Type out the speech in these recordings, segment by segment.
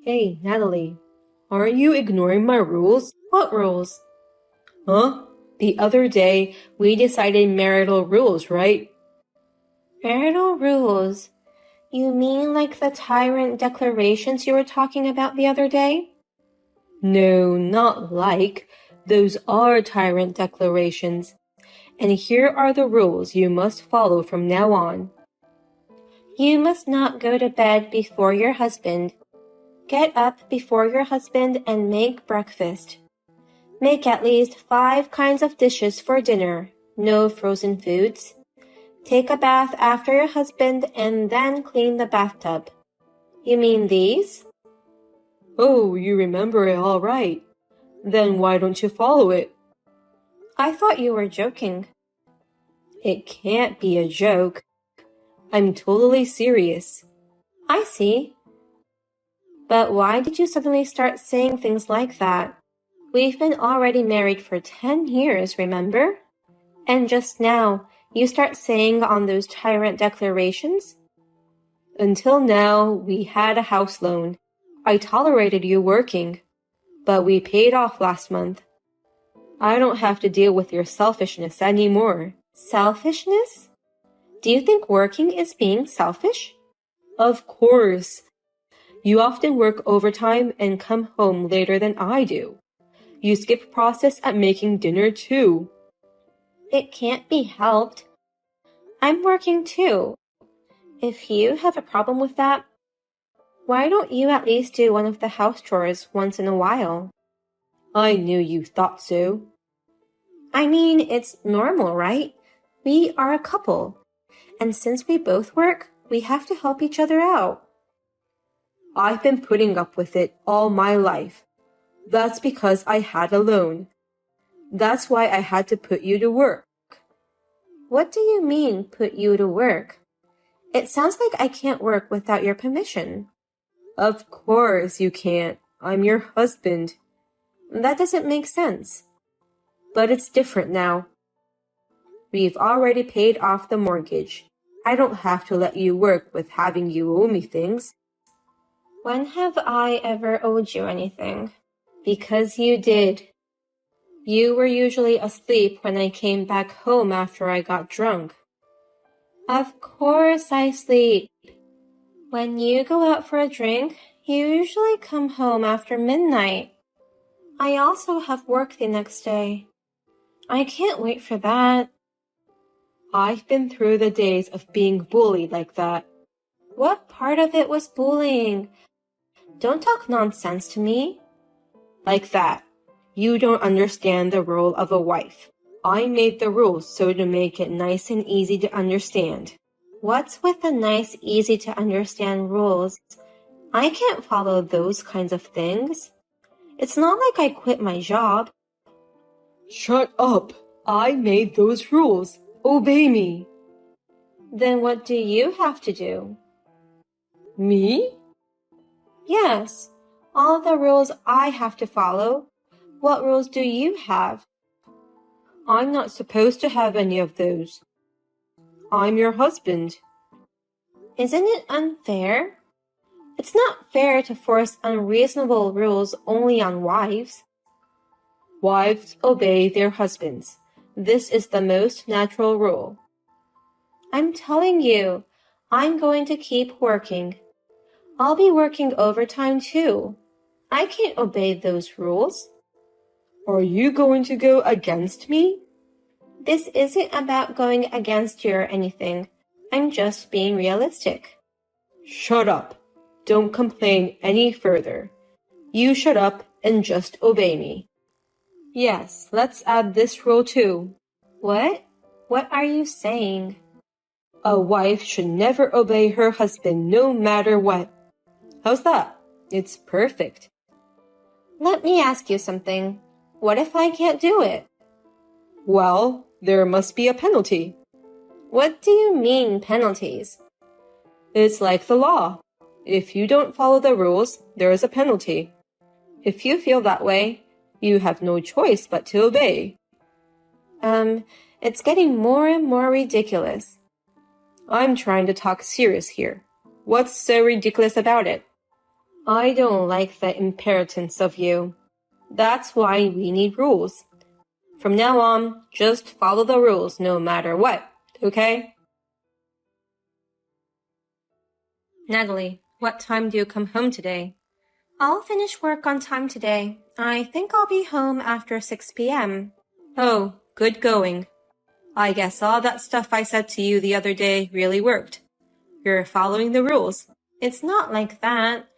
Hey, Natalie, aren't you ignoring my rules? What rules? Huh? The other day, we decided marital rules, right? Marital rules? You mean like the tyrant declarations you were talking about the other day? No, not like. Those are tyrant declarations. And here are the rules you must follow from now on. You must not go to bed before your husband. Get up before your husband and make breakfast. Make at least 5 kinds of dishes for dinner. No frozen foods. Take a bath after your husband and then clean the bathtub. You mean these? Oh, you remember it all right. Then why don't you follow it? I thought you were joking. It can't be a joke. I'm totally serious. I see. But why did you suddenly start saying things like that? We've been already married for 10 years, remember? And just now, you start saying on those tyrant declarations? Until now, we had a house loan. I tolerated you working, but we paid off last month. I don't have to deal with your selfishness anymore. Selfishness? Do you think working is being selfish? Of course. You often work overtime and come home later than I do. You skip process at making dinner too. It can't be helped. I'm working too. If you have a problem with that, why don't you at least do one of the house chores once in a while? I knew you thought so. I mean, it's normal, right? We are a couple. And since we both work, we have to help each other out. I've been putting up with it all my life. That's because I had a loan. That's why I had to put you to work. What do you mean, put you to work? It sounds like I can't work without your permission. Of course you can't. I'm your husband. That doesn't make sense. But it's different now. We've already paid off the mortgage. I don't have to let you work with having you owe me things. When have I ever owed you anything? Because you did. You were usually asleep when I came back home after I got drunk. Of course I sleep. When you go out for a drink, you usually come home after midnight. I also have work the next day. I can't wait for that. I've been through the days of being bullied like that. What part of it was bullying? Don't talk nonsense to me. Like that. You don't understand the role of a wife. I made the rules so to make it nice and easy to understand. What's with the nice, easy to understand rules? I can't follow those kinds of things. It's not like I quit my job. Shut up! I made those rules. Obey me. Then what do you have to do? Me? Yes, all the rules I have to follow. What rules do you have? I'm not supposed to have any of those. I'm your husband. Isn't it unfair? It's not fair to force unreasonable rules only on wives. Wives obey their husbands. This is the most natural rule. I'm telling you, I'm going to keep working. I'll be working overtime too. I can't obey those rules. Are you going to go against me? This isn't about going against you or anything. I'm just being realistic. Shut up. Don't complain any further. You shut up and just obey me. Yes, let's add this rule too. What? What are you saying? A wife should never obey her husband no matter what. How's that? It's perfect. Let me ask you something. What if I can't do it? Well, there must be a penalty. What do you mean, penalties? It's like the law. If you don't follow the rules, there is a penalty. If you feel that way, you have no choice but to obey. It's getting more and more ridiculous. I'm trying to talk serious here. What's so ridiculous about it? I don't like the impertinence of you. That's why we need rules. From now on, just follow the rules no matter what, okay? Natalie, what time do you come home today? I'll finish work on time today. I think I'll be home after 6 p.m. Oh, good going. I guess all that stuff I said to you the other day really worked. You're following the rules. It's not like that.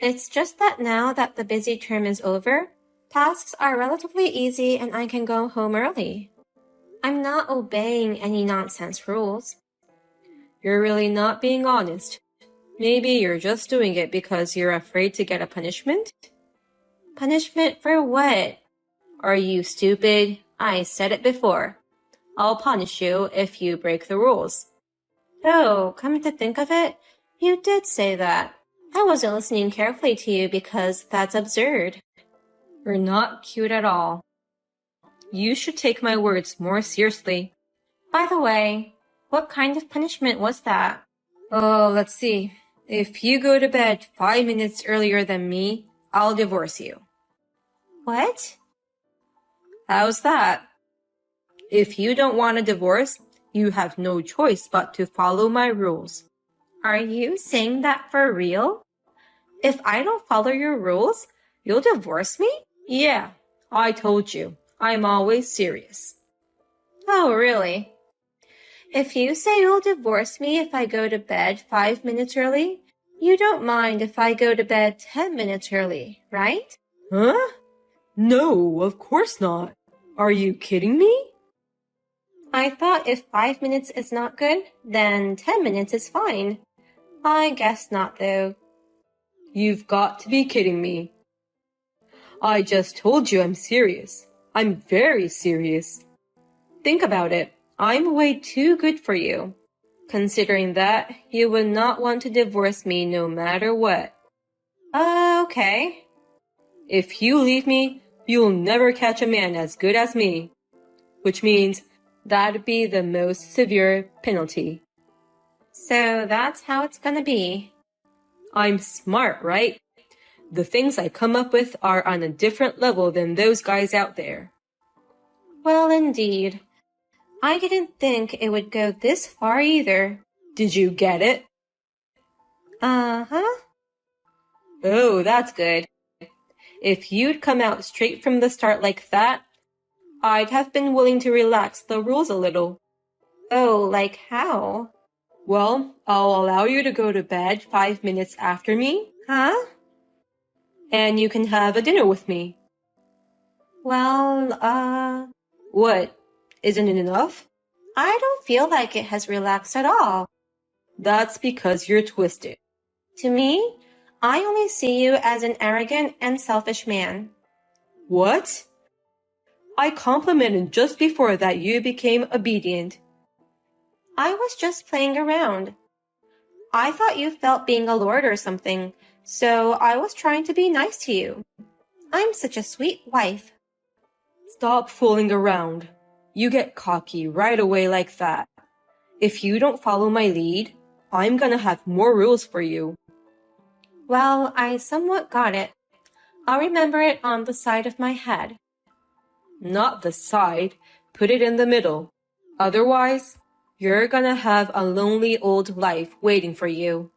It's just that now that the busy term is over, tasks are relatively easy and I can go home early. I'm not obeying any nonsense rules. You're really not being honest. Maybe you're just doing it because you're afraid to get a punishment? Punishment for what? Are you stupid? I said it before. I'll punish you if you break the rules. Oh, come to think of it, you did say that. I wasn't listening carefully to you because that's absurd. You're not cute at all. You should take my words more seriously. By the way, what kind of punishment was that? Oh, let's see. If you go to bed 5 minutes earlier than me, I'll divorce you. What? How's that? If you don't want a divorce, you have no choice but to follow my rules. Are you saying that for real? If I don't follow your rules, you'll divorce me? Yeah, I told you. I'm always serious. Oh, really? If you say you'll divorce me if I go to bed 5 minutes early, you don't mind if I go to bed 10 minutes early, right? Huh? No, of course not. Are you kidding me? I thought if 5 minutes is not good, then 10 minutes is fine. I guess not, though. You've got to be kidding me. I just told you I'm serious. I'm very serious. Think about it. I'm way too good for you. Considering that, you would not want to divorce me no matter what. Okay. If you leave me, you'll never catch a man as good as me. Which means that'd be the most severe penalty. So that's how it's gonna be. I'm smart, right? The things I come up with are on a different level than those guys out there. Well, indeed. I didn't think it would go this far either. Did you get it? Uh-huh. Oh, that's good. If you'd come out straight from the start like that, I'd have been willing to relax the rules a little. Oh, like how? Well, I'll allow you to go to bed 5 minutes after me. Huh? And you can have a dinner with me. Well, What? Isn't it enough? I don't feel like it has relaxed at all. That's because you're twisted. To me, I only see you as an arrogant and selfish man. What? I complimented just before that you became obedient. I was just playing around. I thought you felt being a lord or something, so I was trying to be nice to you. I'm such a sweet wife. Stop fooling around. You get cocky right away like that. If you don't follow my lead, I'm gonna have more rules for you. Well, I somewhat got it. I'll remember it on the side of my head. Not the side, put it in the middle. Otherwise, you're gonna have a lonely old life waiting for you.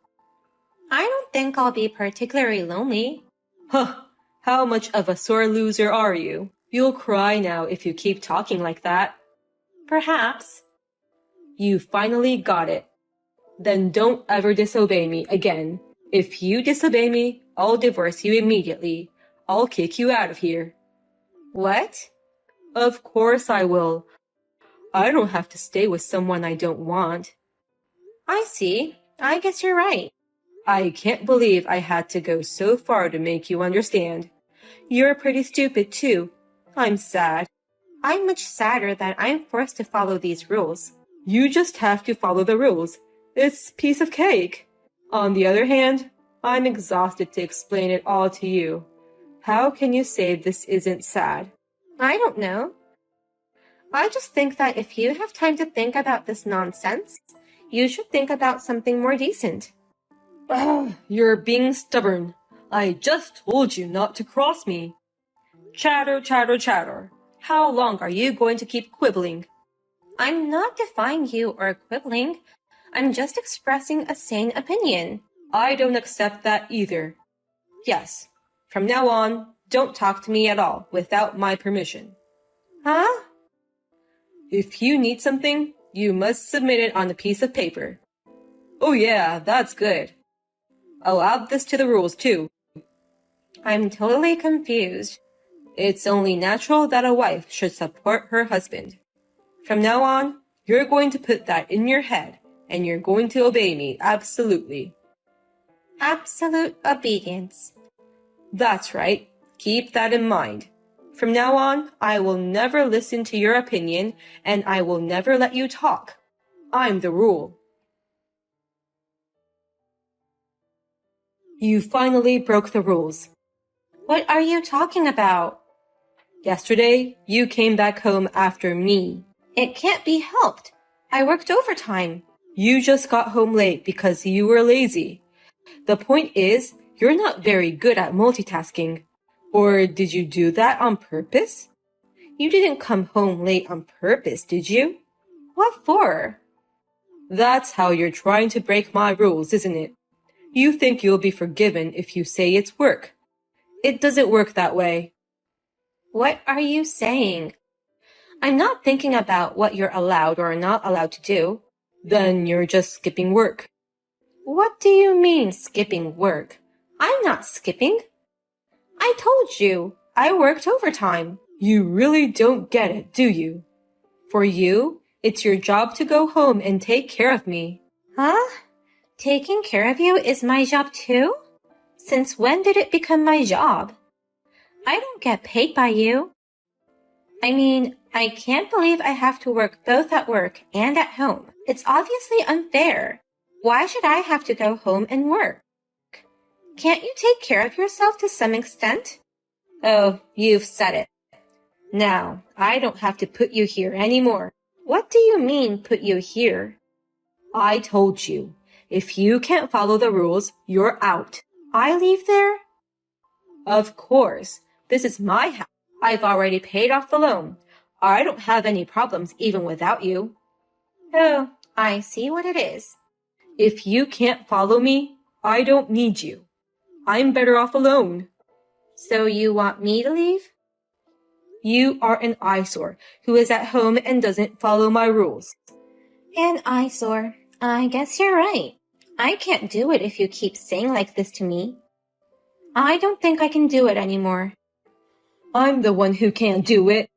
I don't think I'll be particularly lonely. Huh, how much of a sore loser are you? You'll cry now if you keep talking like that. Perhaps. You finally got it. Then don't ever disobey me again. If you disobey me, I'll divorce you immediately. I'll kick you out of here. What? Of course I will. I don't have to stay with someone I don't want. I see. I guess you're right. I can't believe I had to go so far to make you understand. You're pretty stupid too. I'm sad. I'm much sadder that I'm forced to follow these rules. You just have to follow the rules. It's piece of cake. On the other hand, I'm exhausted to explain it all to you. How can you say this isn't sad? I don't know. I just think that if you have time to think about this nonsense, you should think about something more decent. You're being stubborn. I just told you not to cross me. Chatter, chatter, chatter. How long are you going to keep quibbling? I'm not defying you or quibbling. I'm just expressing a sane opinion. I don't accept that either. Yes, from now on, don't talk to me at all without my permission. Huh? If you need something, you must submit it on a piece of paper. Oh yeah, that's good. I'll add this to the rules too. I'm totally confused. It's only natural that a wife should support her husband. From now on, you're going to put that in your head, and you're going to obey me absolutely. Absolute obedience. That's right. Keep that in mind. From now on, I will never listen to your opinion, and I will never let you talk. I'm the rule. You finally broke the rules. What are you talking about? Yesterday, you came back home after me. It can't be helped. I worked overtime. You just got home late because you were lazy. The point is, you're not very good at multitasking. Or did you do that on purpose? You didn't come home late on purpose, did you? What for? That's how you're trying to break my rules, isn't it? You think you'll be forgiven if you say it's work. It doesn't work that way. What are you saying? I'm not thinking about what you're allowed or not allowed to do. Then you're just skipping work. What do you mean, skipping work? I'm not skipping. I told you, I worked overtime. You really don't get it, do you? For you, it's your job to go home and take care of me. Huh? Taking care of you is my job too? Since when did it become my job? I don't get paid by you. I mean, I can't believe I have to work both at work and at home. It's obviously unfair. Why should I have to go home and work? Can't you take care of yourself to some extent? Oh, you've said it. Now, I don't have to put you here anymore. What do you mean, put you here? I told you, if you can't follow the rules, you're out. I leave there? Of course. This is my house. I've already paid off the loan. I don't have any problems even without you. Oh, I see what it is. If you can't follow me, I don't need you. I'm better off alone. So you want me to leave? You are an eyesore who is at home and doesn't follow my rules. An eyesore. I guess you're right. I can't do it if you keep saying like this to me. I don't think I can do it anymore. I'm the one who can't do it.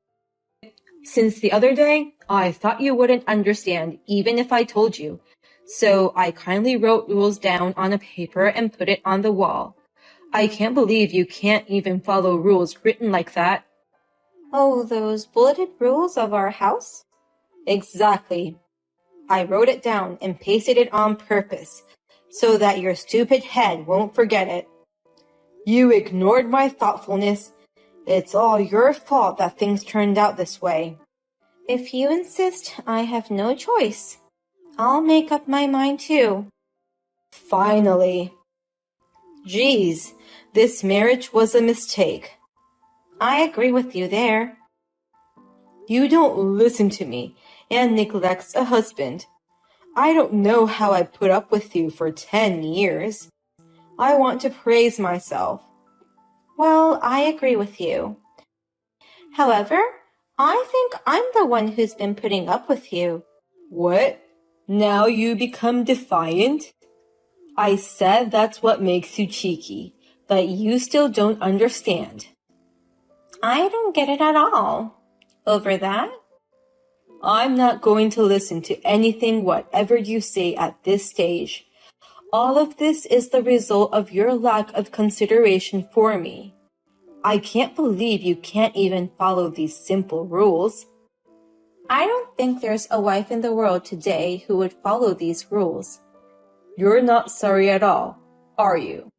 Since the other day, I thought you wouldn't understand even if I told you. So I kindly wrote rules down on a paper and put it on the wall. I can't believe you can't even follow rules written like that. Oh, those bulleted rules of our house? Exactly. I wrote it down and pasted it on purpose so that your stupid head won't forget it. You ignored my thoughtfulness. It's all your fault that things turned out this way. If you insist, I have no choice. I'll make up my mind too. Finally. Geez, this marriage was a mistake. I agree with you there. You don't listen to me and neglects a husband. I don't know how I put up with you for 10 years. I want to praise myself. Well, I agree with you. However, I think I'm the one who's been putting up with you. What? Now you become defiant? I said that's what makes you cheeky, but you still don't understand. I don't get it at all. Over that? I'm not going to listen to anything whatever you say at this stage. All of this is the result of your lack of consideration for me. I can't believe you can't even follow these simple rules. I don't think there's a wife in the world today who would follow these rules. You're not sorry at all, are you?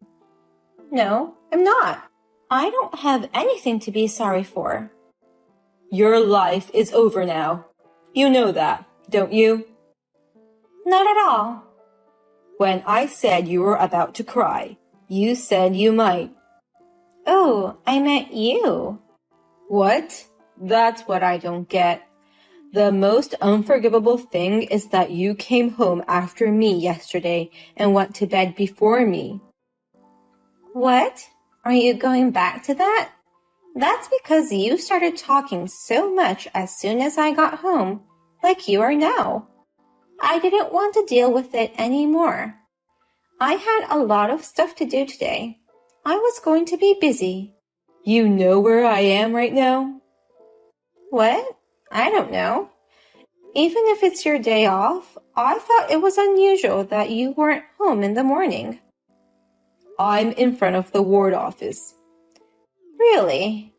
No, I'm not. I don't have anything to be sorry for. Your life is over now. You know that, don't you? Not at all. When I said you were about to cry, you said you might. Oh, I meant you. What? That's what I don't get. The most unforgivable thing is that you came home after me yesterday and went to bed before me. What? Are you going back to that? That's because you started talking so much as soon as I got home, like you are now. I didn't want to deal with it anymore. I had a lot of stuff to do today. I was going to be busy. You know where I am right now? What? I don't know. Even if it's your day off, I thought it was unusual that you weren't home in the morning. I'm in front of the ward office. Really?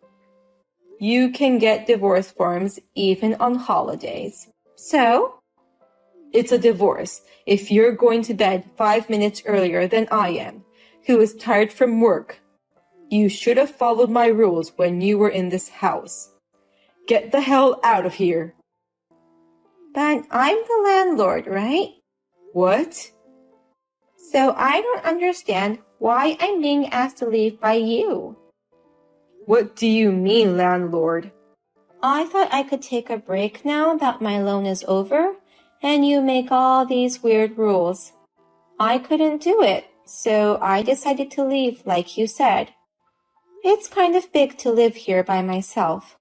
You can get divorce forms even on holidays. So? It's a divorce if you're going to bed 5 minutes earlier than I am, who is tired from work. You should have followed my rules when you were in this house. Get the hell out of here. But I'm the landlord, right? What? So I don't understand why I'm being asked to leave by you. What do you mean, landlord? I thought I could take a break now that my loan is over, and you make all these weird rules. I couldn't do it, so I decided to leave like you said. It's kind of big to live here by myself.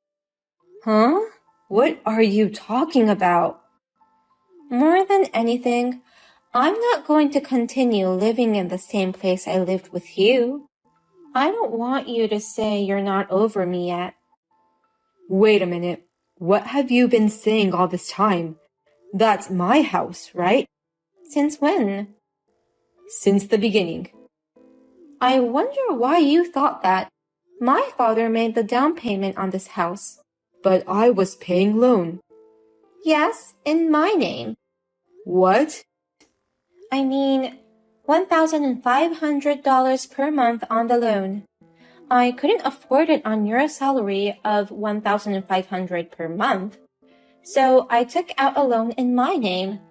Huh? What are you talking about? More than anything, I'm not going to continue living in the same place I lived with you. I don't want you to say you're not over me yet. Wait a minute. What have you been saying all this time? That's my house, right? Since when? Since the beginning. I wonder why you thought that. My father made the down payment on this house. But I was paying loan. Yes, in my name. What? I mean, $1,500 per month on the loan. I couldn't afford it on your salary of $1,500 per month. So I took out a loan in my name.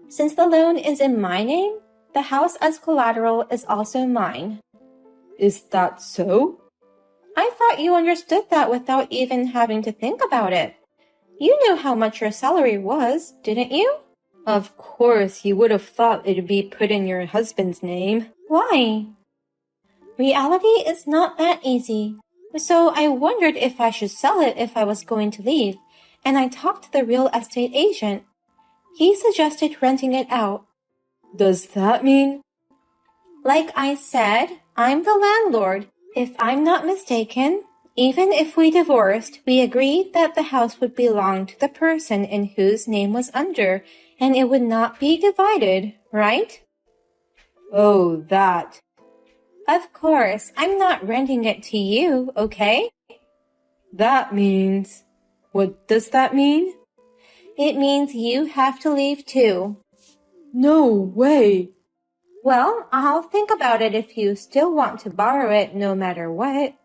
Since the loan is in my name, the house as collateral is also mine. Is that so? I thought you understood that without even having to think about it. You knew how much your salary was, didn't you? Of course, you would have thought it'd be put in your husband's name. Why? Reality is not that easy. So I wondered if I should sell it if I was going to leave, and I talked to the real estate agent. He suggested renting it out. Does that mean? Like I said, I'm the landlord. If I'm not mistaken, even if we divorced, we agreed that the house would belong to the person in whose name was under, and it would not be divided, right? Oh, that. Of course, I'm not renting it to you, okay? That means... What does that mean? It means you have to leave too. No way. Well, I'll think about it if you still want to borrow it no matter what.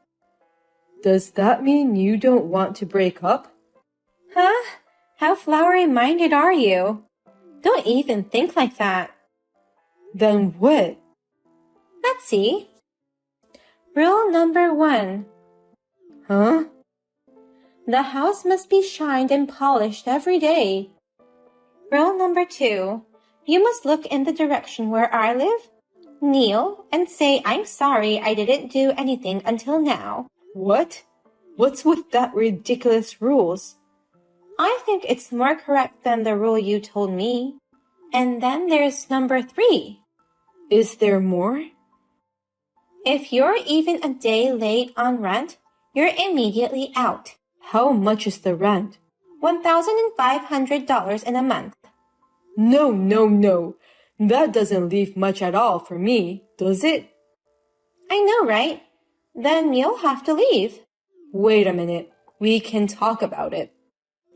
Does that mean you don't want to break up? Huh? How flowery-minded are you? Don't even think like that. Then what? Let's see. Rule number 1. Huh? The house must be shined and polished every day. Rule number 2. You must look in the direction where I live, kneel, and say, I'm sorry I didn't do anything until now. What? What's with that ridiculous rules? I think it's more correct than the rule you told me. And then there's number 3. Is there more? If you're even a day late on rent, you're immediately out. How much is the rent? $1,500 in a month. No. That doesn't leave much at all for me, does it? I know, right? Then you'll have to leave. Wait a minute. We can talk about it.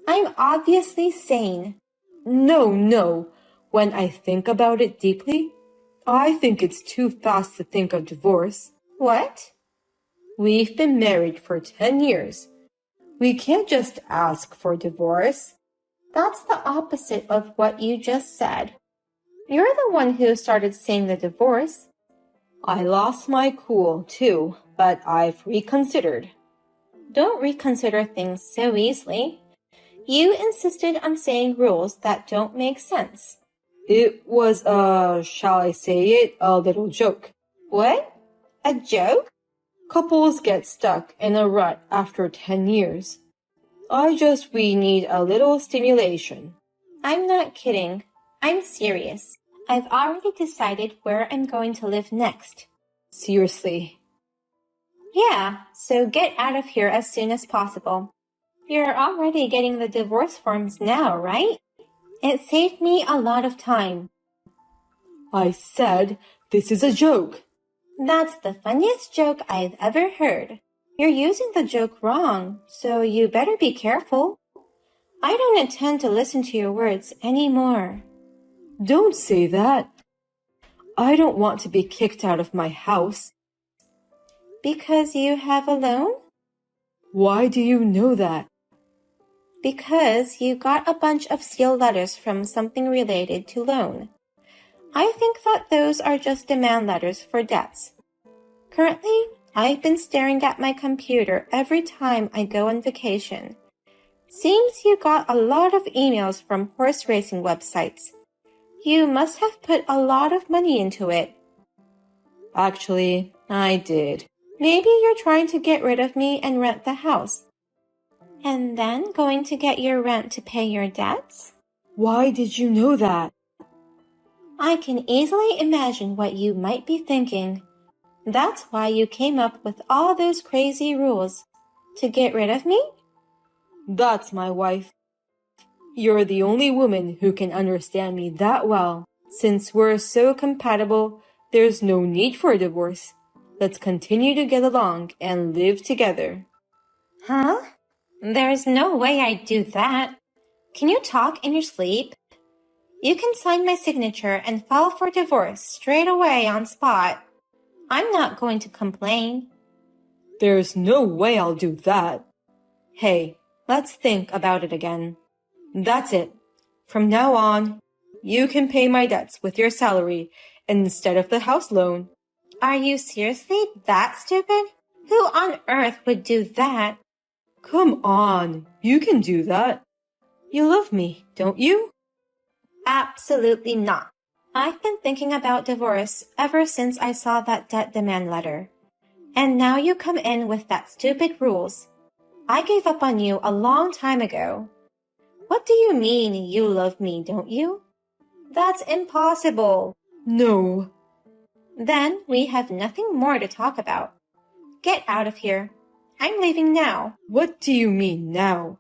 I'm obviously sane. No. When I think about it deeply, I think it's too fast to think of divorce. What? We've been married for 10 years. We can't just ask for divorce. That's the opposite of what you just said. You're the one who started saying the divorce. I lost my cool, too, but I've reconsidered. Don't reconsider things so easily. You insisted on saying rules that don't make sense. It was shall I say it, a little joke. What? A joke? Couples get stuck in a rut after 10 years. We need a little stimulation. I'm not kidding. I'm serious. I've already decided where I'm going to live next. Seriously. Yeah, so get out of here as soon as possible. You're already getting the divorce forms now, right? It saved me a lot of time. I said this is a joke. That's the funniest joke I've ever heard. You're using the joke wrong, so you better be careful. I don't intend to listen to your words anymore. Don't say that. I don't want to be kicked out of my house. Because you have a loan? Why do you know that? Because you got a bunch of sealed letters from something related to loan. I think that those are just demand letters for debts. Currently, I've been staring at my computer every time I go on vacation. Seems you got a lot of emails from horse racing websites. You must have put a lot of money into it. Actually, I did. Maybe you're trying to get rid of me and rent the house. And then going to get your rent to pay your debts? Why did you know that? I can easily imagine what you might be thinking. That's why you came up with all those crazy rules. To get rid of me? That's my wife. You're the only woman who can understand me that well. Since we're so compatible, there's no need for a divorce. Let's continue to get along and live together. Huh? There's no way I'd do that. Can you talk in your sleep? You can sign my signature and file for divorce straight away on spot. I'm not going to complain. There's no way I'll do that. Hey, let's think about it again. That's it. From now on, you can pay my debts with your salary instead of the house loan. Are you seriously that stupid? Who on earth would do that? Come on, you can do that. You love me, don't you? Absolutely not. I've been thinking about divorce ever since I saw that debt demand letter. And now you come in with that stupid rules. I gave up on you a long time ago. What do you mean you love me, don't you? That's impossible. No. Then we have nothing more to talk about. Get out of here. I'm leaving now. What do you mean now?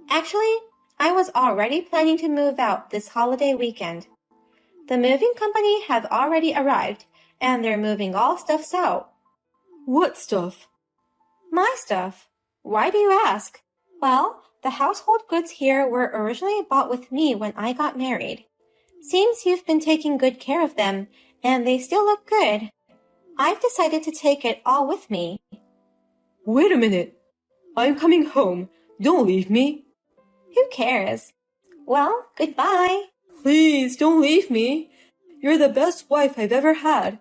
Actually, I was already planning to move out this holiday weekend. The moving company have already arrived, and they're moving all stuffs out. What stuff? My stuff. Why do you ask? Well, the household goods here were originally bought with me when I got married. Seems you've been taking good care of them, and they still look good. I've decided to take it all with me. Wait a minute. I'm coming home. Don't leave me. Who cares? Well, goodbye. Please don't leave me. You're the best wife I've ever had.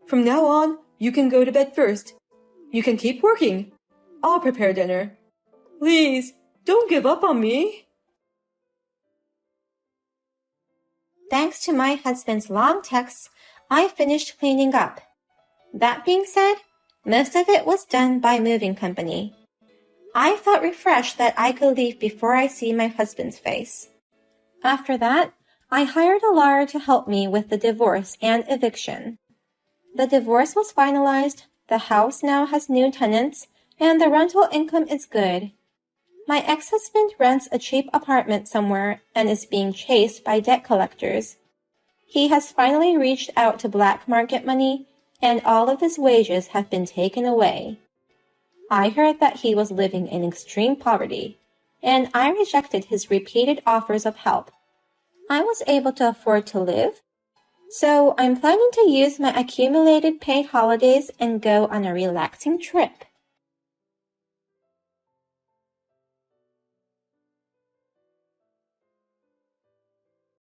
From now on, you can go to bed first. You can keep working. I'll prepare dinner. Please, don't give up on me. Thanks to my husband's long texts, I finished cleaning up. That being said, most of it was done by moving company. I felt refreshed that I could leave before I see my husband's face. After that, I hired a lawyer to help me with the divorce and eviction. The divorce was finalized, the house now has new tenants, and the rental income is good. My ex-husband rents a cheap apartment somewhere and is being chased by debt collectors. He has finally reached out to black market money, and all of his wages have been taken away. I heard that he was living in extreme poverty, and I rejected his repeated offers of help. I was able to afford to live, so I'm planning to use my accumulated paid holidays and go on a relaxing trip.